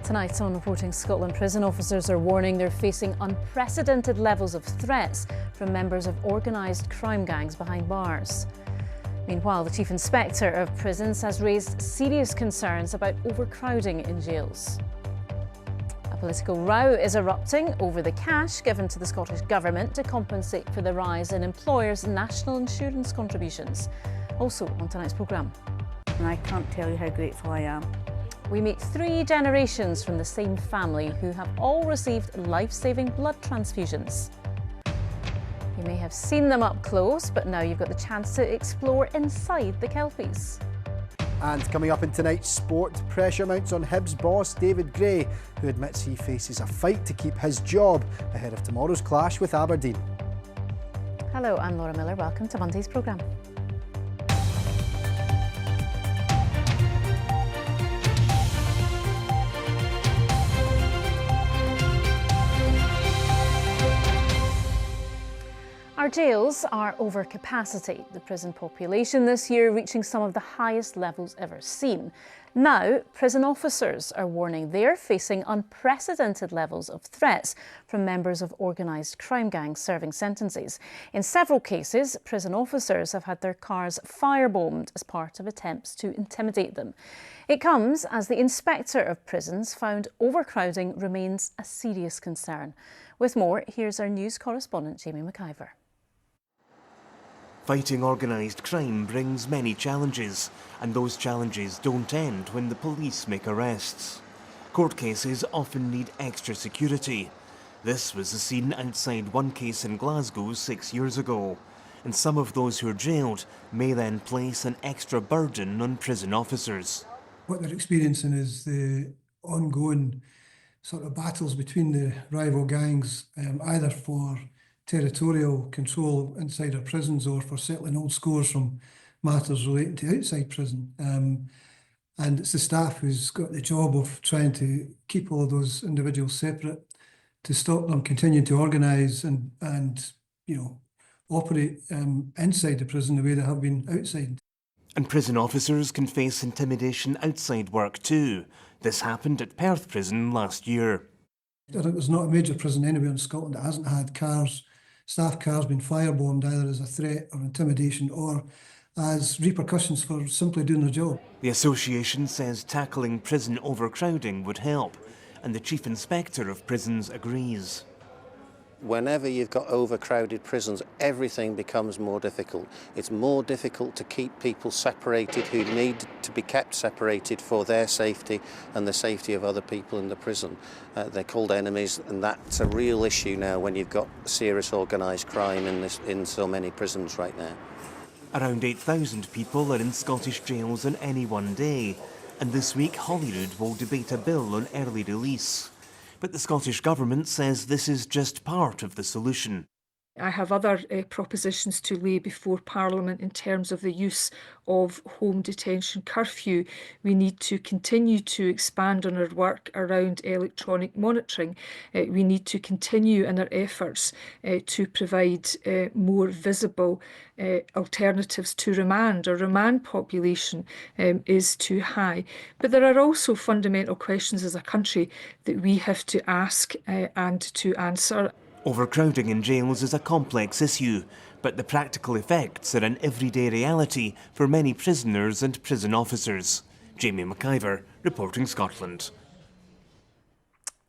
Tonight on Reporting Scotland, prison officers are warning they're facing unprecedented levels of threats from members of organised crime gangs behind bars. Meanwhile, the Chief Inspector of Prisons has raised serious concerns about overcrowding in jails. A political row is erupting over the cash given to the Scottish Government to compensate for the rise in employers' national insurance contributions. Also on tonight's programme. And I can't tell you how grateful I am. We meet 3 generations from the same family who have all received life-saving blood transfusions. You may have seen them up close, but now you've got the chance to explore inside the Kelpies. And coming up in tonight's sport, pressure mounts on Hibs boss David Gray, who admits he faces a fight to keep his job ahead of tomorrow's clash with Aberdeen. Hello, I'm Laura Miller. Welcome to Monday's programme. Our jails are over capacity, the prison population this year reaching some of the highest levels ever seen. Now, prison officers are warning they're facing unprecedented levels of threats from members of organised crime gangs serving sentences. In several cases, prison officers have had their cars firebombed as part of attempts to intimidate them. It comes as the Inspector of Prisons found overcrowding remains a serious concern. With more, here's our news correspondent Jamie McIver. Fighting organised crime brings many challenges, and those challenges don't end when the police make arrests. Court cases often need extra security. This was the scene outside one case in Glasgow 6 years ago, and some of those who are jailed may then place an extra burden on prison officers. What they're experiencing is the ongoing sort of battles between the rival gangs, either for territorial control inside our prisons or for settling old scores from matters relating to outside prison. And it's the staff who's got the job of trying to keep all of those individuals separate, to stop them continuing to organise and operate inside the prison the way they have been outside. And prison officers can face intimidation outside work too. This happened at Perth Prison last year. There's not a major prison anywhere in Scotland that hasn't had staff cars being firebombed either as a threat or intimidation or as repercussions for simply doing their job. The association says tackling prison overcrowding would help, and the Chief Inspector of Prisons agrees. Whenever you've got overcrowded prisons, everything becomes more difficult. It's more difficult to keep people separated who need to be kept separated for their safety and the safety of other people in the prison. They're called enemies, and that's a real issue now when you've got serious organised crime in so many prisons right now. Around 8,000 people are in Scottish jails on any one day, and this week Holyrood will debate a bill on early release. But the Scottish Government says this is just part of the solution. I have other propositions to lay before Parliament in terms of the use of home detention curfew. We need to continue to expand on our work around electronic monitoring. We need to continue in our efforts to provide more visible alternatives to remand. Our remand population is too high. But there are also fundamental questions as a country that we have to ask and to answer. Overcrowding in jails is a complex issue, but the practical effects are an everyday reality for many prisoners and prison officers. Jamie McIver, Reporting Scotland.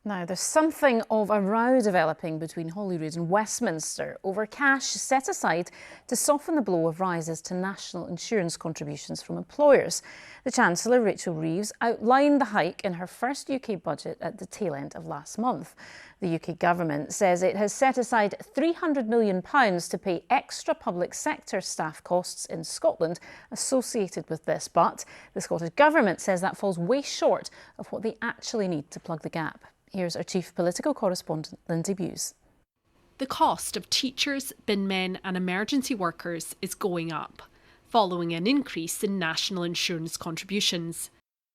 Now, there's something of a row developing between Holyrood and Westminster over cash set aside to soften the blow of rises to national insurance contributions from employers. The Chancellor, Rachel Reeves, outlined the hike in her first UK budget at the tail end of last month. The UK Government says it has set aside £300 million to pay extra public sector staff costs in Scotland associated with this, but the Scottish Government says that falls way short of what they actually need to plug the gap. Here's our Chief Political Correspondent, Lindsay Bewes. The cost of teachers, binmen and emergency workers is going up, following an increase in national insurance contributions.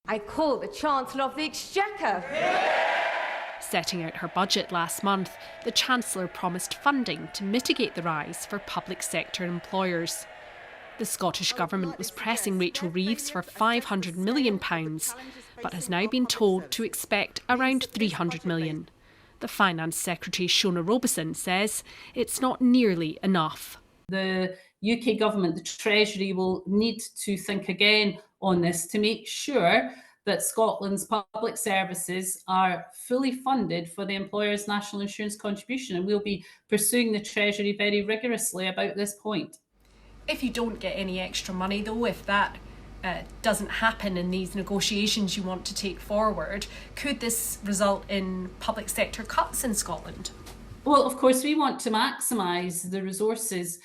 I call the Chancellor of the Exchequer. Setting out her budget last month, the Chancellor promised funding to mitigate the rise for public sector employers. The Scottish Government was pressing Rachel Reeves for £500 million, but has now been told to expect around £300 million. The Finance Secretary Shona Robeson says it's not nearly enough. The UK Government, the Treasury, will need to think again on this to make sure that Scotland's public services are fully funded for the employer's national insurance contribution, and we'll be pursuing the Treasury very rigorously about this point. If you don't get any extra money, though, if that doesn't happen in these negotiations you want to take forward, could this result in public sector cuts in Scotland? Well, of course, we want to maximise the resources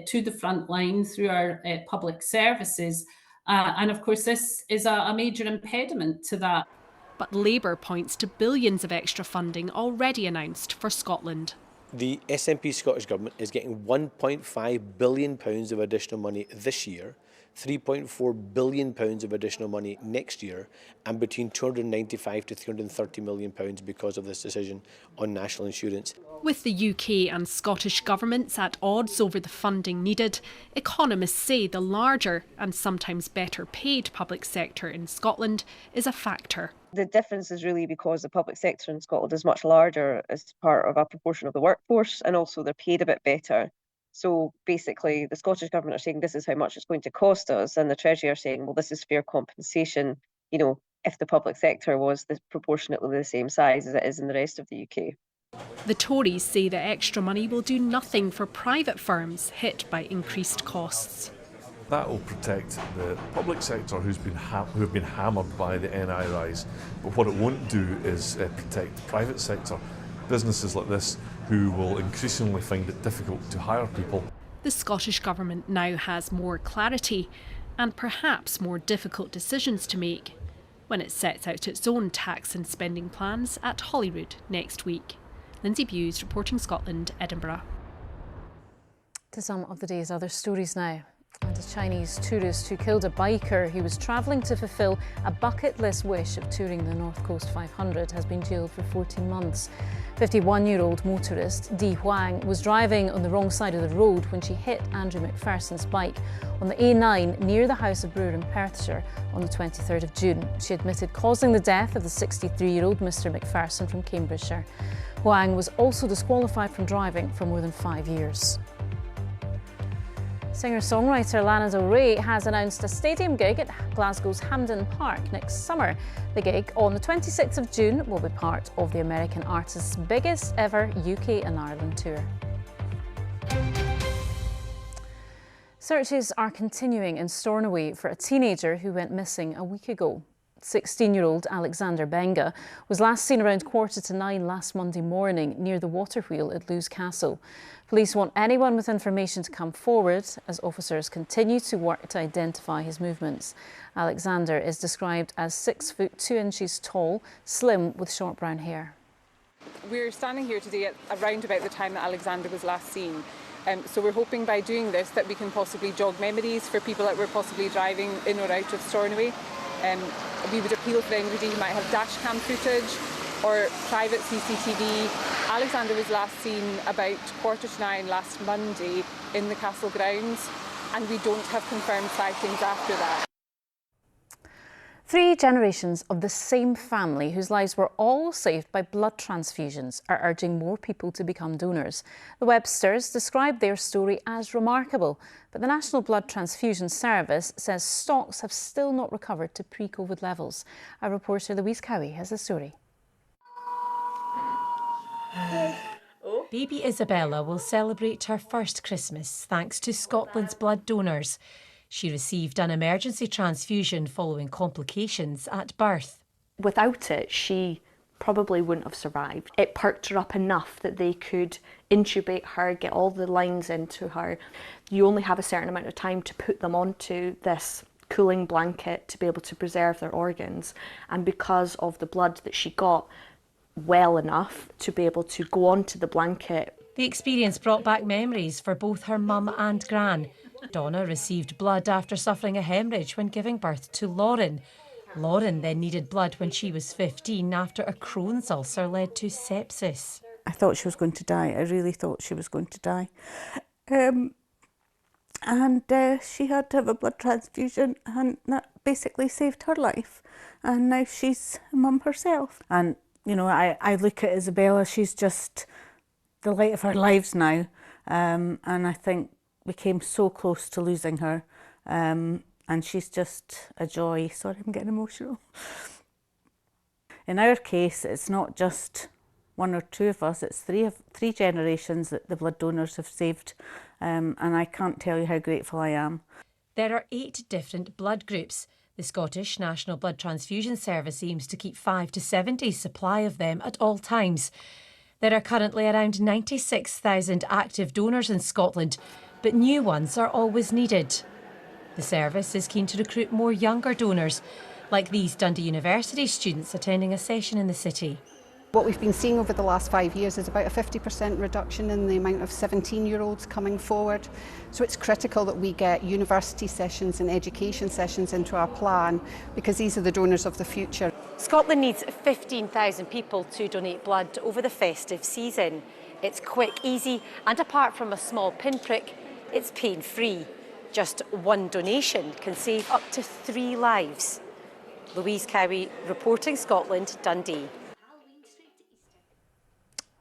to the front line through our public services. And of course, this is a major impediment to that. But Labour points to billions of extra funding already announced for Scotland. The SNP Scottish Government is getting £1.5 billion of additional money this year, £3.4 billion of additional money next year, and between £295 to £330 million because of this decision on national insurance. With the UK and Scottish governments at odds over the funding needed, economists say the larger and sometimes better paid public sector in Scotland is a factor. The difference is really because the public sector in Scotland is much larger as part of a proportion of the workforce, and also they're paid a bit better. So basically the Scottish Government are saying this is how much it's going to cost us, and the Treasury are saying, well, this is fair compensation, you know, if the public sector was proportionately the same size as it is in the rest of the UK. The Tories say that extra money will do nothing for private firms hit by increased costs. That will protect the public sector who have been hammered by the NI rise, but what it won't do is protect the private sector, businesses like this who will increasingly find it difficult to hire people. The Scottish Government now has more clarity and perhaps more difficult decisions to make when it sets out its own tax and spending plans at Holyrood next week. Lindsay Bewes, reporting Scotland, Edinburgh. To some of the day's other stories now. And a Chinese tourist who killed a biker who was travelling to fulfil a bucket list wish of touring the North Coast 500 has been jailed for 14 months. 51-year-old motorist Di Huang was driving on the wrong side of the road when she hit Andrew McPherson's bike on the A9 near the House of Brewer in Perthshire on the 23rd of June. She admitted causing the death of the 63-year-old Mr McPherson from Cambridgeshire. Huang was also disqualified from driving for more than 5 years. Singer-songwriter Lana Del Rey has announced a stadium gig at Glasgow's Hampden Park next summer. The gig on the 26th of June will be part of the American artist's biggest ever UK and Ireland tour. Searches are continuing in Stornoway for a teenager who went missing a week ago. 16-year-old Alexander Benga was last seen around 9:15 last Monday morning near the Waterwheel at Lewes Castle. Police want anyone with information to come forward as officers continue to work to identify his movements. Alexander is described as 6 foot 2 inches tall, slim with short brown hair. We're standing here today at around about the time that Alexander was last seen. So we're hoping by doing this that we can possibly jog memories for people that were possibly driving in or out of Stornoway. We would appeal for anybody who might have dash cam footage or private CCTV. Alexander was last seen about 9:15 last Monday in the castle grounds, and we don't have confirmed sightings after that. 3 generations of the same family whose lives were all saved by blood transfusions are urging more people to become donors. The Websters described their story as remarkable, but the National Blood Transfusion Service says stocks have still not recovered to pre-COVID levels. Our reporter Louise Cowie has the story. Baby Isabella will celebrate her first Christmas thanks to Scotland's blood donors. She received an emergency transfusion following complications at birth. Without it, she probably wouldn't have survived. It perked her up enough that they could intubate her, get all the lines into her. You only have a certain amount of time to put them onto this cooling blanket to be able to preserve their organs. And because of the blood that she got well enough to be able to go onto the blanket. The experience brought back memories for both her mum and Gran. Donna received blood after suffering a hemorrhage when giving birth to Lauren. Lauren then needed blood when she was 15 after a Crohn's ulcer led to sepsis. I thought she was going to die. I really thought she was going to die. and she had to have a blood transfusion, and that basically saved her life. And now she's a mum herself. And, you know, I look at Isabella, she's just the light of our lives now. And I think we came so close to losing her. And she's just a joy. Sorry, I'm getting emotional. In our case, it's not just one or two of us, it's three generations that the blood donors have saved. And I can't tell you how grateful I am. There are 8 different blood groups. The Scottish National Blood Transfusion Service aims to keep 5 to 7 days' supply of them at all times. There are currently around 96,000 active donors in Scotland, but new ones are always needed. The service is keen to recruit more younger donors, like these Dundee University students attending a session in the city. What we've been seeing over the last 5 years is about a 50% reduction in the amount of 17-year-olds coming forward. So it's critical that we get university sessions and education sessions into our plan, because these are the donors of the future. Scotland needs 15,000 people to donate blood over the festive season. It's quick, easy, and apart from a small pinprick, it's pain-free. Just one donation can save up to 3 lives. Louise Cowie, reporting Scotland, Dundee.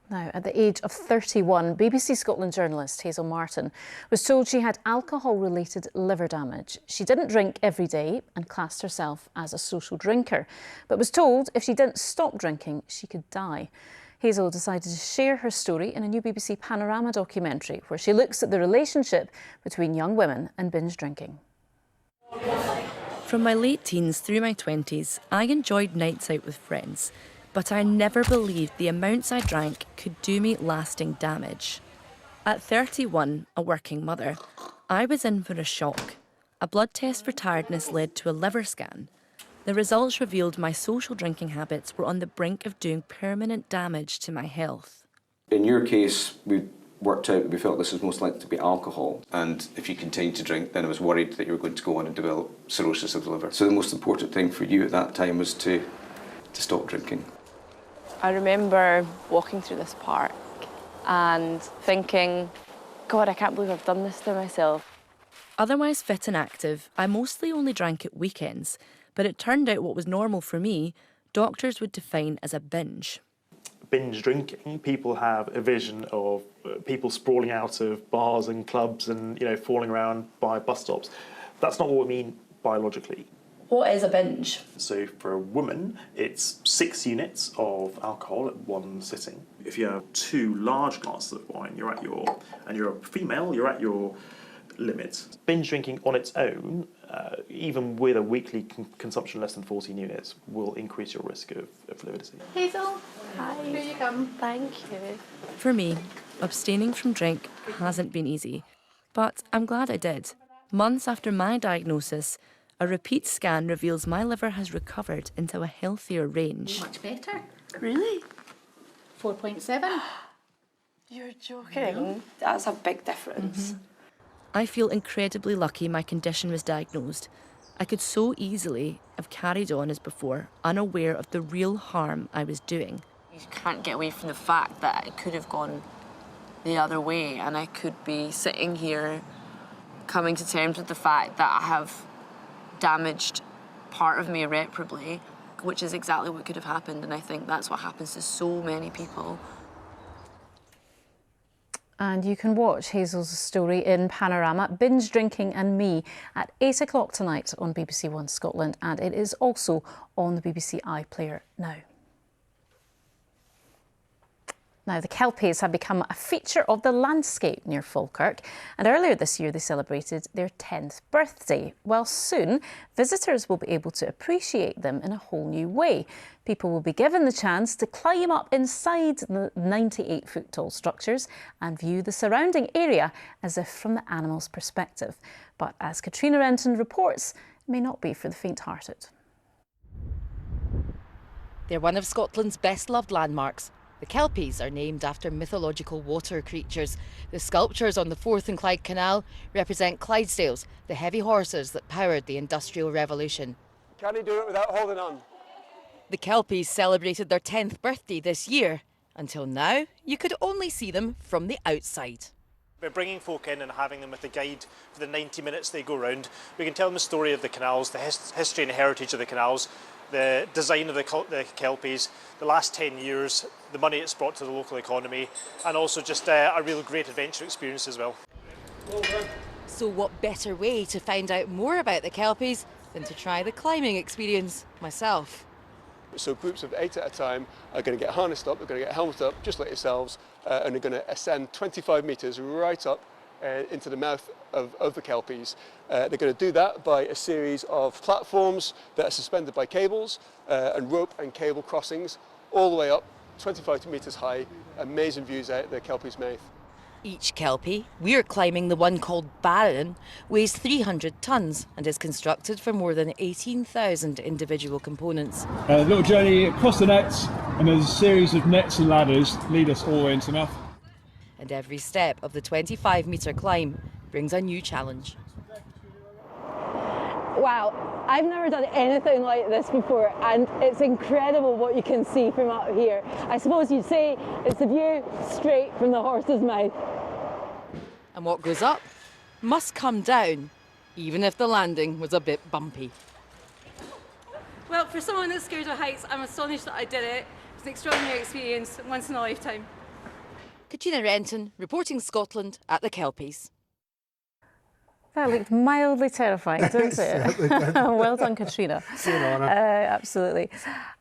Now, at the age of 31, BBC Scotland journalist Hazel Martin was told she had alcohol-related liver damage. She didn't drink every day and classed herself as a social drinker, but was told if she didn't stop drinking, she could die. Hazel decided to share her story in a new BBC Panorama documentary where she looks at the relationship between young women and binge drinking. From my late teens through my 20s, I enjoyed nights out with friends, but I never believed the amounts I drank could do me lasting damage. At 31, a working mother, I was in for a shock. A blood test for tiredness led to a liver scan. The results revealed my social drinking habits were on the brink of doing permanent damage to my health. In your case, we worked out, we felt this was most likely to be alcohol, and if you continued to drink, then I was worried that you were going to go on and develop cirrhosis of the liver. So the most important thing for you at that time was to stop drinking. I remember walking through this park and thinking, God, I can't believe I've done this to myself. Otherwise fit and active, I mostly only drank at weekends, but it turned out what was normal for me, doctors would define as a binge. Binge drinking, people have a vision of people sprawling out of bars and clubs and, you know, falling around by bus stops. That's not what we mean biologically. What is a binge? So for a woman, it's 6 units of alcohol at one sitting. If you have 2 large glasses of wine, you're at your, and you're a female, you're at your limit. Binge drinking on its own, even with a weekly consumption less than 14 units, will increase your risk of liver disease. Hazel, hi. Here you come. Thank you. For me, abstaining from drink hasn't been easy, but I'm glad I did. Months after my diagnosis, a repeat scan reveals my liver has recovered into a healthier range. Much better. Really? 4.7. You're joking. That's a big difference. I feel incredibly lucky my condition was diagnosed. I could so easily have carried on as before, unaware of the real harm I was doing. You can't get away from the fact that it could have gone the other way, and I could be sitting here coming to terms with the fact that I have damaged part of me irreparably, which is exactly what could have happened, and I think that's what happens to so many people. And you can watch Hazel's story in Panorama, Binge Drinking and Me, at 8 o'clock tonight on BBC One Scotland, and it is also on the BBC iPlayer now. Now, the Kelpies have become a feature of the landscape near Falkirk, and earlier this year they celebrated their 10th birthday. Well, soon visitors will be able to appreciate them in a whole new way. People will be given the chance to climb up inside the 98-foot tall structures and view the surrounding area as if from the animal's perspective. But as Katrina Renton reports, it may not be for the faint-hearted. They're one of Scotland's best-loved landmarks. The Kelpies are named after mythological water creatures. The sculptures on the Forth and Clyde Canal represent Clydesdales, the heavy horses that powered the Industrial Revolution. Can he do it without holding on? The Kelpies celebrated their 10th birthday this year. Until now, you could only see them from the outside. By bringing folk in and having them with a guide for the 90 minutes they go round, we can tell them the story of the canals, the history and heritage of the canals, the design of the kelpies, the last 10 years, the money it's brought to the local economy, and also just a real great adventure experience as well. So what better way to find out more about the kelpies than to try the climbing experience myself? So groups of 8 at a time are going to get harnessed up, they're going to get helmeted up, just like yourselves, and they're going to ascend 25 metres right up into the mouth of the kelpies. They're going to do that by a series of platforms that are suspended by cables and rope and cable crossings all the way up, 25 metres high, amazing views out the kelpie's mouth. Each kelpie, we're climbing the one called Baron, weighs 300 tonnes and is constructed from more than 18,000 individual components. A little journey across the nets, and there's a series of nets and ladders lead us all the way into the mouth. And every step of the 25-metre climb brings a new challenge. Wow, I've never done anything like this before, and it's incredible what you can see from up here. I suppose you'd say it's the view straight from the horse's mouth. And what goes up must come down, even if the landing was a bit bumpy. Well, for someone that's scared of heights, I'm astonished that I did it. It's an extraordinary experience, once in a lifetime. Katrina Renton, reporting Scotland at the Kelpies. That looked mildly terrifying, didn't it? Well done, Katrina. Absolutely.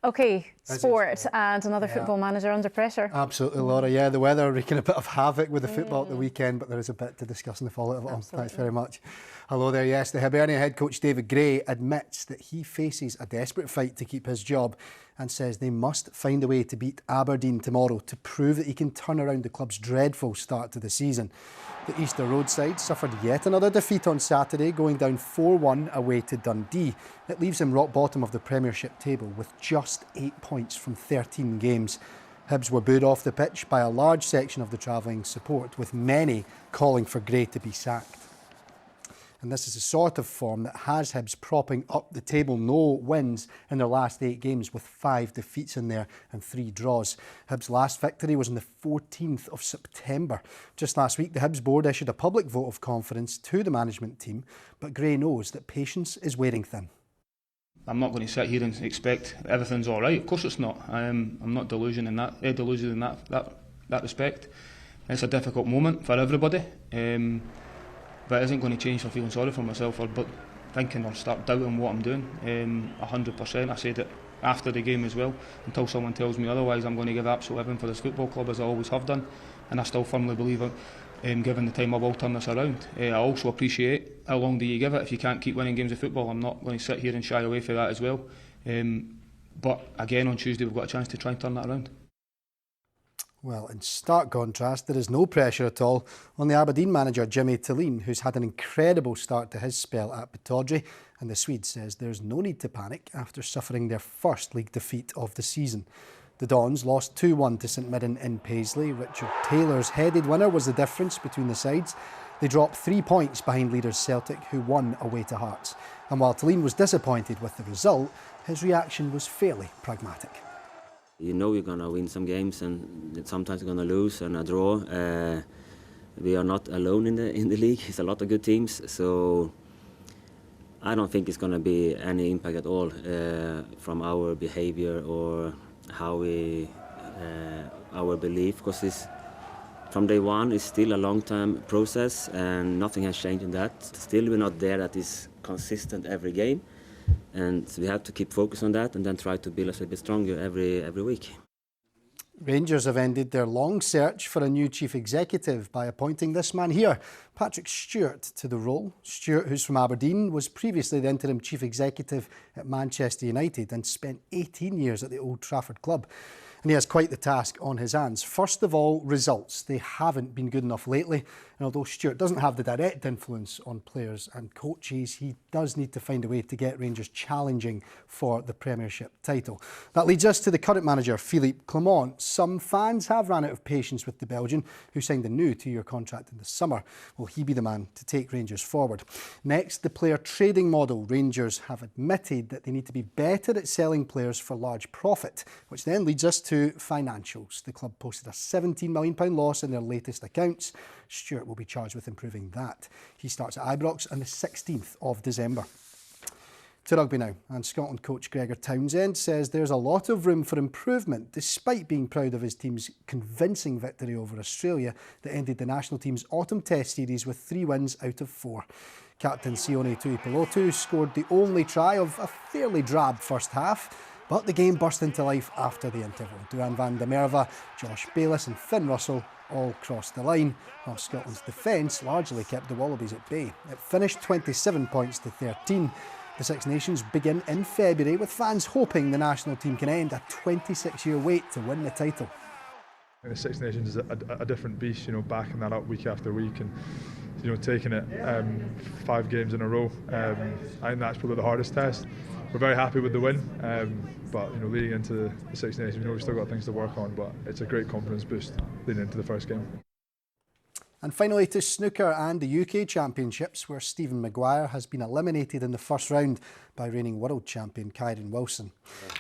OK, sport and another football manager under pressure. Absolutely, Laura. Yeah, the weather wreaking a bit of havoc with the football at the weekend, but there is a bit to discuss in the fallout of it all. Thanks very much. Hello there. Yes, the Hibernia head coach David Gray admits that he faces a desperate fight to keep his job and says they must find a way to beat Aberdeen tomorrow to prove that he can turn around the club's dreadful start to the season. The Easter Road side suffered yet another defeat on Saturday, going down 4-1 away to Dundee. It leaves him rock bottom of the Premiership table with just 8 points from 13 games. Hibs were booed off the pitch by a large section of the travelling support, with many calling for Gray to be sacked. And this is the sort of form that has Hibs propping up the table. No wins in their last 8 games, with 5 defeats in there and 3 draws. Hibs' last victory was on the 14th of September. Just last week, the Hibs board issued a public vote of confidence to the management team, but Gray knows that patience is wearing thin. I'm not going to sit here and expect everything's all right. Of course it's not. I'm not delusional in that respect. It's a difficult moment for everybody. But it isn't going to change for feeling sorry for myself or thinking or start doubting what I'm doing. 100%. I said it after the game as well. Until someone tells me otherwise, I'm going to give absolute everything for this football club, as I always have done. And I still firmly believe given the time I will turn this around. I also appreciate how long do you give it if you can't keep winning games of football. I'm not going to sit here and shy away from that as well. But again, on Tuesday we've got a chance to try and turn that around. Well, in stark contrast, there is no pressure at all on the Aberdeen manager Jimmy Tillene, who's had an incredible start to his spell at Pittodrie, and the Swede says there's no need to panic after suffering their first league defeat of the season. The Dons lost 2-1 to St Mirren in Paisley. Richard Taylor's headed winner was the difference between the sides. They dropped 3 points behind leaders Celtic, who won away to Hearts. And while Tillene was disappointed with the result, his reaction was fairly pragmatic. You know you're going to win some games and sometimes you're going to lose and a draw. We are not alone in the league. It's a lot of good teams, so I don't think it's going to be any impact at all from our behavior or how we our belief, because from day one it's still a long-term process and nothing has changed in that. Still we're not there that is consistent every game. And so we have to keep focus on that and then try to build us a bit stronger every week. Rangers have ended their long search for a new chief executive by appointing this man here, Patrick Stewart, to the role. Stewart, who's from Aberdeen, was previously the interim chief executive at Manchester United and spent 18 years at the Old Trafford club. And he has quite the task on his hands. First of all, results. They haven't been good enough lately. And although Stewart doesn't have the direct influence on players and coaches, he does need to find a way to get Rangers challenging for the Premiership title. That leads us to the current manager, Philippe Clement. Some fans have ran out of patience with the Belgian, who signed a new 2-year contract in the summer. Will he be the man to take Rangers forward? Next, the player trading model. Rangers have admitted that they need to be better at selling players for large profit, which then leads us to financials. The club posted a £17 million loss in their latest accounts. Stewart will be charged with improving that. He starts at Ibrox on the 16th of December. To rugby now, and Scotland coach Gregor Townsend says there's a lot of room for improvement despite being proud of his team's convincing victory over Australia that ended the national team's autumn test series with 3 wins out of 4. Captain Sione Tuipulotu scored the only try of a fairly drab first half, but the game burst into life after the interval. Duran van der Merwe, Josh Bayliss and Finn Russell all crossed the line, while Scotland's defence largely kept the Wallabies at bay. It finished 27 points to 13. The Six Nations begin in February, with fans hoping the national team can end a 26-year wait to win the title. The Six Nations is a different beast, backing that up week after week and, taking it 5 games in a row. I think that's probably the hardest test. We're very happy with the win, but leading into the Six Nations, we've still got things to work on, but it's a great confidence boost leading into the first game. And finally to snooker and the UK Championships, where Stephen Maguire has been eliminated in the first round by reigning world champion Kyren Wilson.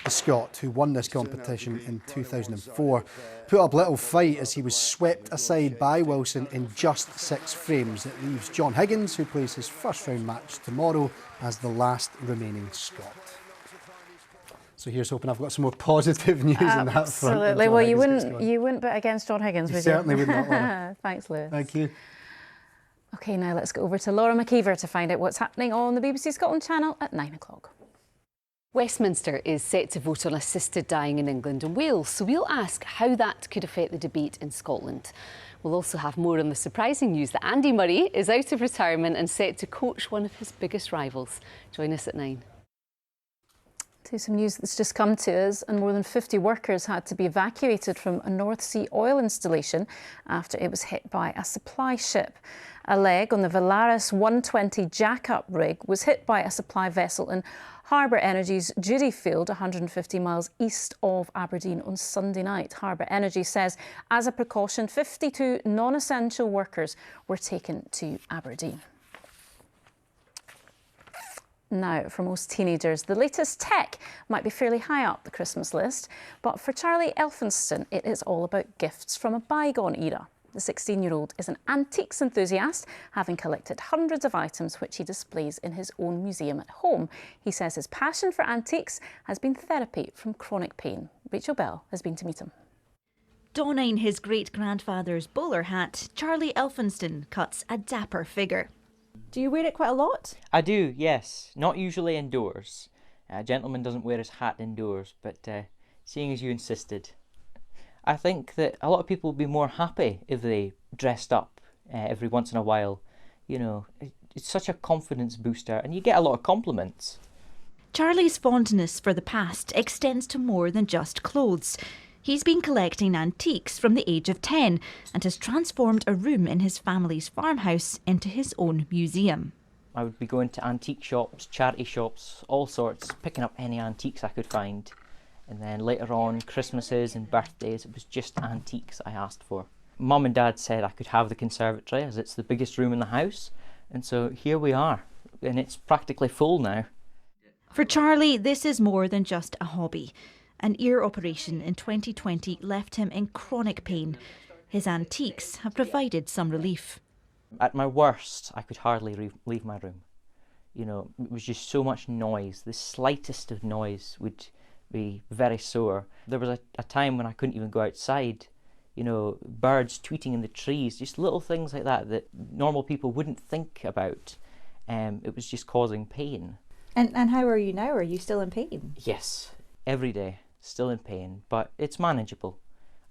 The Scot, who won this competition in 2004, put up little fight as he was swept aside by Wilson in just 6 frames. It leaves John Higgins, who plays his first round match tomorrow, as the last remaining Scot. So here's hoping I've got some more positive news on that front. Absolutely. Well, you wouldn't bet against John Higgins, would you? Certainly would not, Laura. Thanks, Lewis. Thank you. OK, now let's go over to Laura McKeever to find out what's happening on the BBC Scotland channel at 9 o'clock. Westminster is set to vote on assisted dying in England and Wales, so we'll ask how that could affect the debate in Scotland. We'll also have more on the surprising news that Andy Murray is out of retirement and set to coach one of his biggest rivals. Join us at 9. To some news that's just come to us, and more than 50 workers had to be evacuated from a North Sea oil installation after it was hit by a supply ship. A leg on the Valaris 120 jack-up rig was hit by a supply vessel in Harbour Energy's Jury Field, 150 miles east of Aberdeen, on Sunday night. Harbour Energy says, as a precaution, 52 non-essential workers were taken to Aberdeen. Now, for most teenagers, the latest tech might be fairly high up the Christmas list, but for Charlie Elphinston, it is all about gifts from a bygone era. The 16-year-old is an antiques enthusiast, having collected hundreds of items which he displays in his own museum at home. He says his passion for antiques has been therapy from chronic pain. Rachel Bell has been to meet him. Donning his great-grandfather's bowler hat, Charlie Elphinston cuts a dapper figure. Do you wear it quite a lot? I do, yes. Not usually indoors. A gentleman doesn't wear his hat indoors, but seeing as you insisted, I think that a lot of people would be more happy if they dressed up every once in a while. It's such a confidence booster, and you get a lot of compliments. Charlie's fondness for the past extends to more than just clothes. He's been collecting antiques from the age of 10 and has transformed a room in his family's farmhouse into his own museum. I would be going to antique shops, charity shops, all sorts, picking up any antiques I could find. And then later on, Christmases and birthdays, it was just antiques I asked for. Mum and Dad said I could have the conservatory as it's the biggest room in the house. And so here we are, and it's practically full now. For Charlie, this is more than just a hobby. An ear operation in 2020 left him in chronic pain. His antiques have provided some relief. At my worst, I could hardly leave my room. It was just so much noise. The slightest of noise would be very sore. There was a time when I couldn't even go outside. Birds tweeting in the trees, just little things like that normal people wouldn't think about. It was just causing pain. And how are you now? Are you still in pain? Yes, every day. Still in pain, but it's manageable.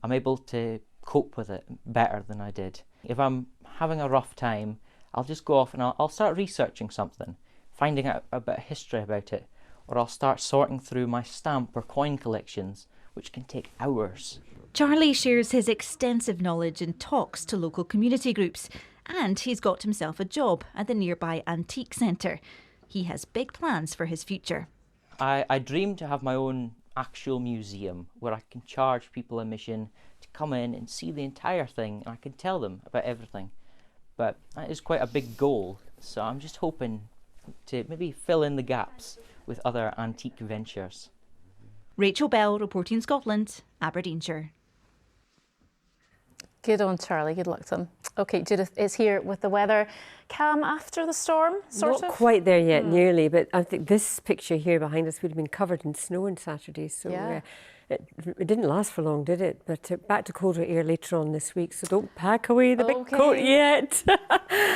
I'm able to cope with it better than I did. If I'm having a rough time, I'll just go off and I'll start researching something, finding out a bit of history about it, or I'll start sorting through my stamp or coin collections, which can take hours. Charlie shares his extensive knowledge and talks to local community groups, and he's got himself a job at the nearby Antique Centre. He has big plans for his future. I dream to have my own actual museum where I can charge people admission to come in and see the entire thing, and I can tell them about everything. But that is quite a big goal, so I'm just hoping to maybe fill in the gaps with other antique ventures. Rachel Bell, reporting Scotland, Aberdeenshire. Good on Charlie, good luck to him. OK, Judith is here with the weather. Calm after the storm, sort of? Not quite there yet, nearly, but I think this picture here behind us would have been covered in snow on Saturday, so it didn't last for long, did it? But back to colder air later on this week, so don't pack away the big coat yet.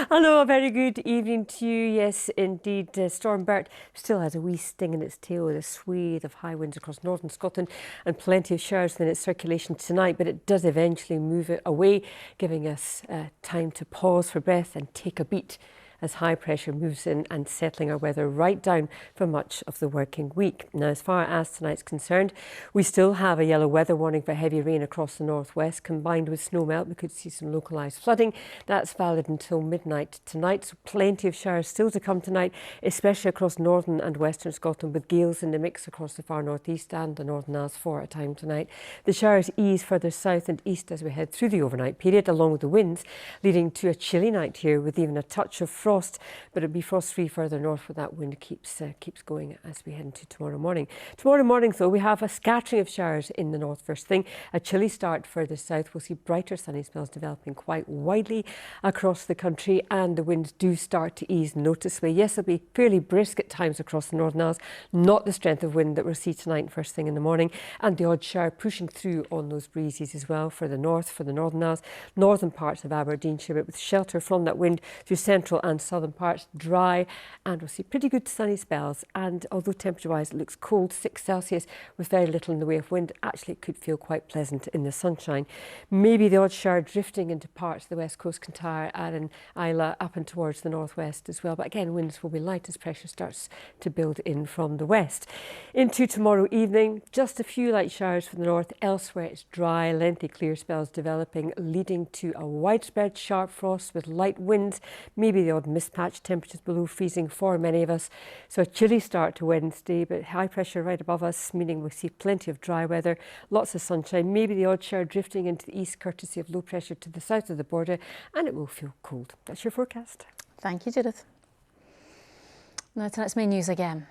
Hello, a very good evening to you. Yes, indeed, Storm Bert still has a wee sting in its tail with a swathe of high winds across northern Scotland and plenty of showers in its circulation tonight, but it does eventually move it away, giving us time to pause for breath and take a beat as high pressure moves in and settling our weather right down for much of the working week. Now, as far as tonight's concerned, we still have a yellow weather warning for heavy rain across the northwest. Combined with snow melt, we could see some localised flooding. That's valid until midnight tonight, so plenty of showers still to come tonight, especially across northern and western Scotland, with gales in the mix across the far northeast and the Northern Isles for a time tonight. The showers ease further south and east as we head through the overnight period, along with the winds, leading to a chilly night here with even a touch of frost, but it'll be frost-free further north where that wind keeps going as we head into tomorrow morning. Tomorrow morning, though, we have a scattering of showers in the north first thing. A chilly start further south. We'll see brighter sunny spells developing quite widely across the country, and the winds do start to ease noticeably. Yes, it'll be fairly brisk at times across the Northern Isles, not the strength of wind that we'll see tonight first thing in the morning, and the odd shower pushing through on those breezes as well for the north, for the Northern Isles, northern parts of Aberdeenshire, but with shelter from that wind through central and southern parts, dry, and we'll see pretty good sunny spells. And although temperature-wise it looks cold, 6 Celsius with very little in the way of wind, actually it could feel quite pleasant in the sunshine. Maybe the odd shower drifting into parts of the west coast, Kintyre, Arran, Islay, up and towards the northwest as well. But again, winds will be light as pressure starts to build in from the west. Into tomorrow evening, just a few light showers from the north. Elsewhere it's dry, lengthy clear spells developing, leading to a widespread sharp frost with light winds, maybe the odd mist patch, temperatures below freezing for many of us. So a chilly start to Wednesday, but high pressure right above us, meaning we see plenty of dry weather, lots of sunshine, maybe the odd shower drifting into the east courtesy of low pressure to the south of the border, and it will feel cold. That's your forecast. Thank you, Judith. Now tonight's main news again.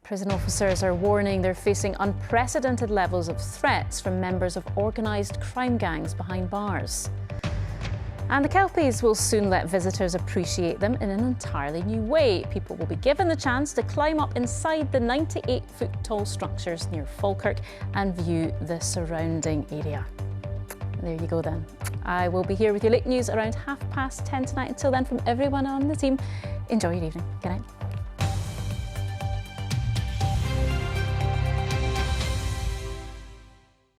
Prison officers are warning they're facing unprecedented levels of threats from members of organised crime gangs behind bars. And the Kelpies will soon let visitors appreciate them in an entirely new way. People will be given the chance to climb up inside the 98-foot tall structures near Falkirk and view the surrounding area. There you go then. I will be here with your late news around 10:30 tonight. Until then, from everyone on the team, enjoy your evening. Good night.